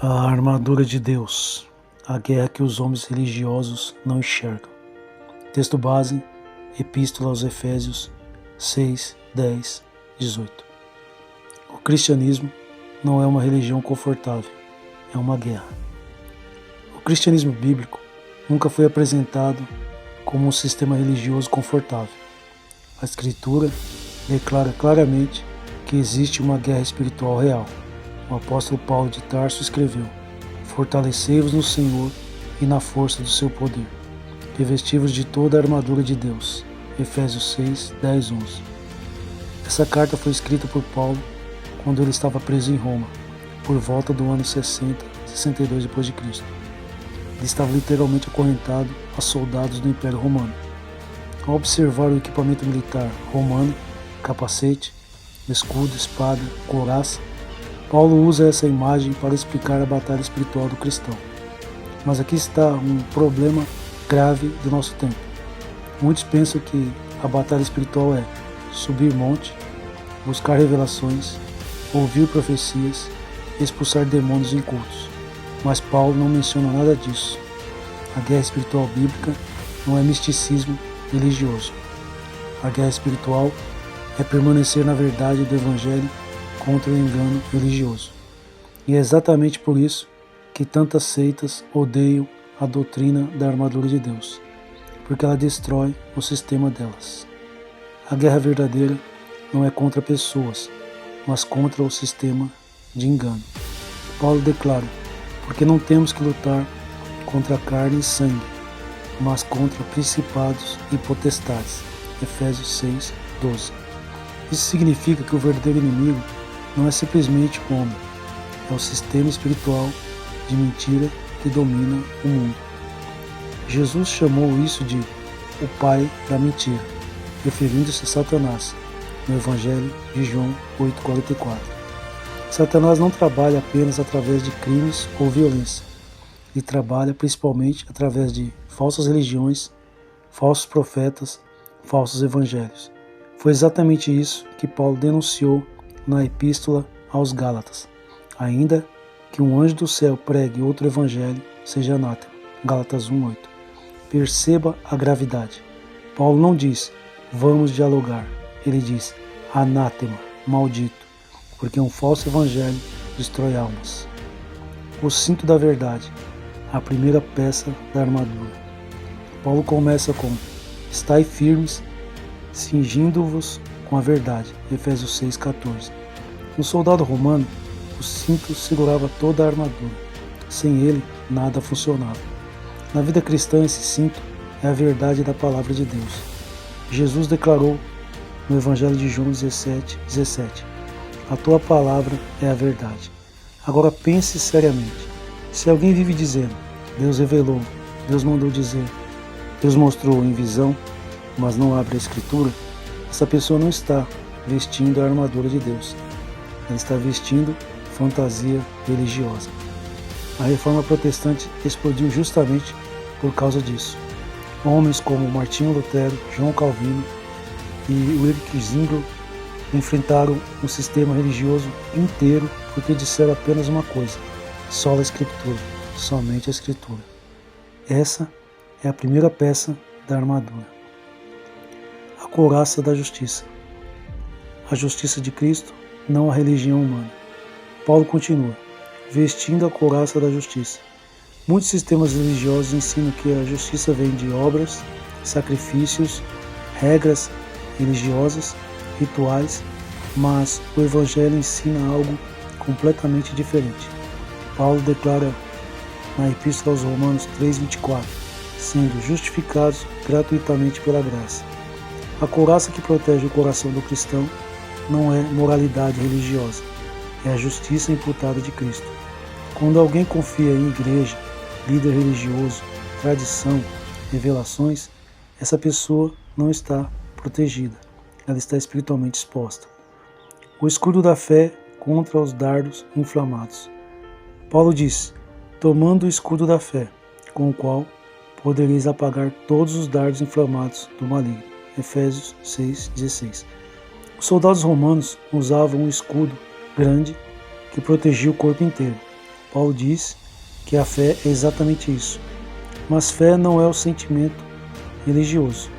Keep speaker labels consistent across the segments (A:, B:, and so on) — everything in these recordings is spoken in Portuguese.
A: A armadura de Deus, a guerra que os homens religiosos não enxergam. Texto base, Epístola aos Efésios 6, 10, 18. O cristianismo não é uma religião confortável, é uma guerra. O cristianismo bíblico nunca foi apresentado como um sistema religioso confortável. A Escritura declara claramente que existe uma guerra espiritual real. O apóstolo Paulo de Tarso escreveu: fortalecei-vos no Senhor e na força do seu poder. Revesti-vos de toda a armadura de Deus. Efésios 6, 10, 11. Essa carta foi escrita por Paulo quando ele estava preso em Roma, por volta do ano 60, 62 d.C. Ele estava literalmente acorrentado a soldados do Império Romano. Ao observar o equipamento militar romano, capacete, escudo, espada, couraça, Paulo usa essa imagem para explicar a batalha espiritual do cristão. Mas aqui está um problema grave do nosso tempo. Muitos pensam que a batalha espiritual é subir monte, buscar revelações, ouvir profecias, expulsar demônios incultos. Mas Paulo não menciona nada disso. A guerra espiritual bíblica não é misticismo religioso. A guerra espiritual é permanecer na verdade do Evangelho contra o engano religioso. E é exatamente por isso que tantas seitas odeiam a doutrina da armadura de Deus, porque ela destrói o sistema delas. A guerra verdadeira não é contra pessoas, mas contra o sistema de engano. Paulo declara: porque não temos que lutar contra carne e sangue, mas contra principados e potestades. Efésios 6, 12. Isso significa que o verdadeiro inimigo não é simplesmente o homem, é o sistema espiritual de mentira que domina o mundo. Jesus chamou isso de o pai da mentira, referindo-se a Satanás, no Evangelho de João 8,44. Satanás não trabalha apenas através de crimes ou violência. Ele trabalha principalmente através de falsas religiões, falsos profetas, falsos evangelhos. Foi exatamente isso que Paulo denunciou na Epístola aos Gálatas. Ainda que um anjo do céu pregue outro evangelho, seja anátema. Gálatas 1:8. Perceba a gravidade. Paulo não diz, vamos dialogar. Ele diz, anátema, maldito, porque um falso evangelho destrói almas. O cinto da verdade, a primeira peça da armadura. Paulo começa com, estai firmes, cingindo-vos com a verdade. Efésios 6,14. No soldado romano, o cinto segurava toda a armadura. Sem ele, nada funcionava. Na vida cristã, esse cinto é a verdade da palavra de Deus. Jesus declarou no Evangelho de João 17:17: a tua palavra é a verdade. Agora pense seriamente. Se alguém vive dizendo, Deus revelou, Deus mandou dizer, Deus mostrou em visão, mas não abre a Escritura, essa pessoa não está vestindo a armadura de Deus. Ela está vestindo fantasia religiosa. A reforma protestante explodiu justamente por causa disso. Homens como Martinho Lutero, João Calvino e Ulrich Zwingli enfrentaram um sistema religioso inteiro porque disseram apenas uma coisa: só a Escritura, somente a Escritura. Essa é a primeira peça da armadura. A couraça da justiça. A justiça de Cristo, não a religião humana. Paulo continua, vestindo a couraça da justiça. Muitos sistemas religiosos ensinam que a justiça vem de obras, sacrifícios, regras religiosas, rituais, mas o Evangelho ensina algo completamente diferente. Paulo declara na Epístola aos Romanos 3,24: sendo justificados gratuitamente pela graça. A couraça que protege o coração do cristão não é moralidade religiosa, é a justiça imputada de Cristo. Quando alguém confia em igreja, líder religioso, tradição, revelações, essa pessoa não está protegida, ela está espiritualmente exposta. O escudo da fé contra os dardos inflamados. Paulo diz: tomando o escudo da fé, com o qual podereis apagar todos os dardos inflamados do maligno. Efésios 6,16. Os soldados romanos usavam um escudo grande que protegia o corpo inteiro. Paulo diz que a fé é exatamente isso. Mas fé não é o sentimento religioso.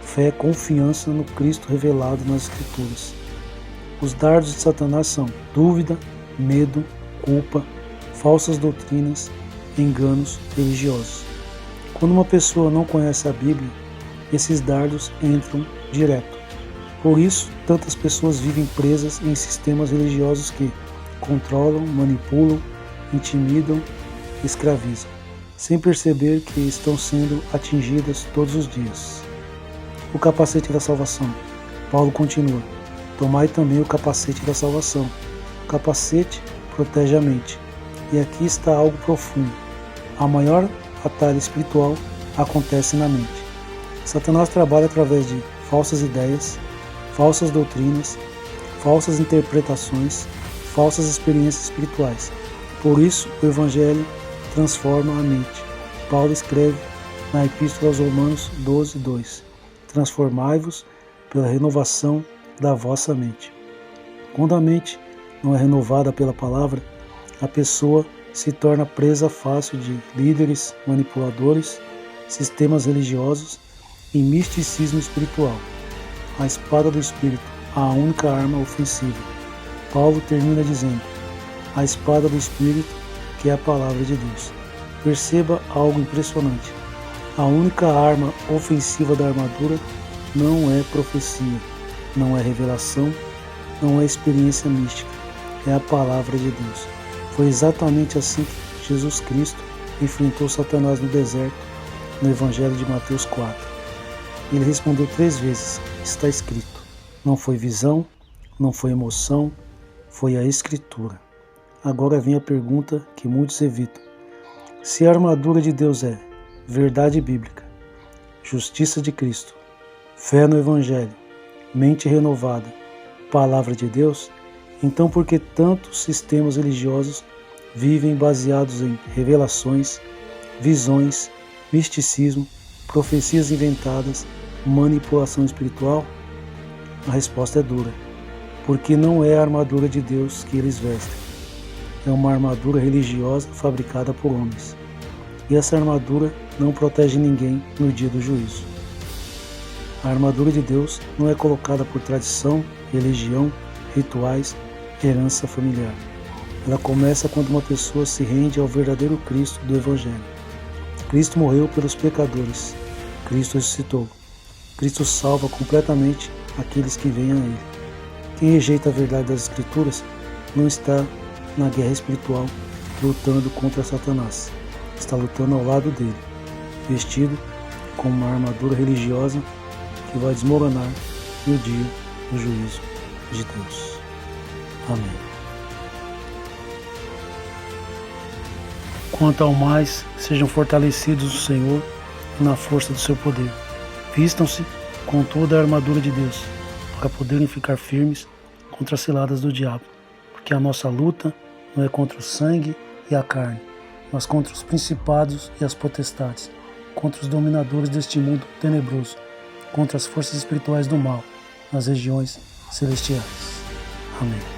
A: Fé é confiança no Cristo revelado nas Escrituras. Os dardos de Satanás são dúvida, medo, culpa, falsas doutrinas, enganos religiosos. Quando uma pessoa não conhece a Bíblia, esses dardos entram direto. Por isso, tantas pessoas vivem presas em sistemas religiosos que controlam, manipulam, intimidam, escravizam, sem perceber que estão sendo atingidas todos os dias. O capacete da salvação. Paulo continua: tomai também o capacete da salvação. O capacete protege a mente. E aqui está algo profundo. A maior batalha espiritual acontece na mente. Satanás trabalha através de falsas ideias, falsas doutrinas, falsas interpretações, falsas experiências espirituais. Por isso, o Evangelho transforma a mente. Paulo escreve na Epístola aos Romanos 12:2: transformai-vos pela renovação da vossa mente. Quando a mente não é renovada pela palavra, a pessoa se torna presa fácil de líderes manipuladores, sistemas religiosos e misticismo espiritual. A espada do Espírito, a única arma ofensiva. Paulo termina dizendo: a espada do Espírito, que é a palavra de Deus. Perceba algo impressionante. A única arma ofensiva da armadura não é profecia, não é revelação, não é experiência mística, é a palavra de Deus. Foi exatamente assim que Jesus Cristo enfrentou Satanás no deserto, no Evangelho de Mateus 4. Ele respondeu 3 vezes: está escrito. Não foi visão, não foi emoção, foi a Escritura. Agora vem a pergunta que muitos evitam. Se a armadura de Deus é verdade bíblica, justiça de Cristo, fé no Evangelho, mente renovada, palavra de Deus, então por que tantos sistemas religiosos vivem baseados em revelações, visões, misticismo, profecias inventadas, manipulação espiritual? A resposta é dura. Porque não é a armadura de Deus que eles vestem. É uma armadura religiosa fabricada por homens. E essa armadura não protege ninguém no dia do juízo. A armadura de Deus não é colocada por tradição, religião, rituais, herança familiar. Ela começa quando uma pessoa se rende ao verdadeiro Cristo do Evangelho. Cristo morreu pelos pecadores. Cristo ressuscitou. Cristo salva completamente aqueles que vêm a Ele. Quem rejeita a verdade das Escrituras não está na guerra espiritual lutando contra Satanás. Está lutando ao lado dele, vestido com uma armadura religiosa que vai desmoronar no dia do juízo de Deus. Amém. Quanto ao mais, sejam fortalecidos no Senhor e na força do seu poder. Vistam-se com toda a armadura de Deus, para poderem ficar firmes contra as ciladas do diabo. Porque a nossa luta não é contra o sangue e a carne, mas contra os principados e as potestades, contra os dominadores deste mundo tenebroso, contra as forças espirituais do mal, nas regiões celestiais. Amém.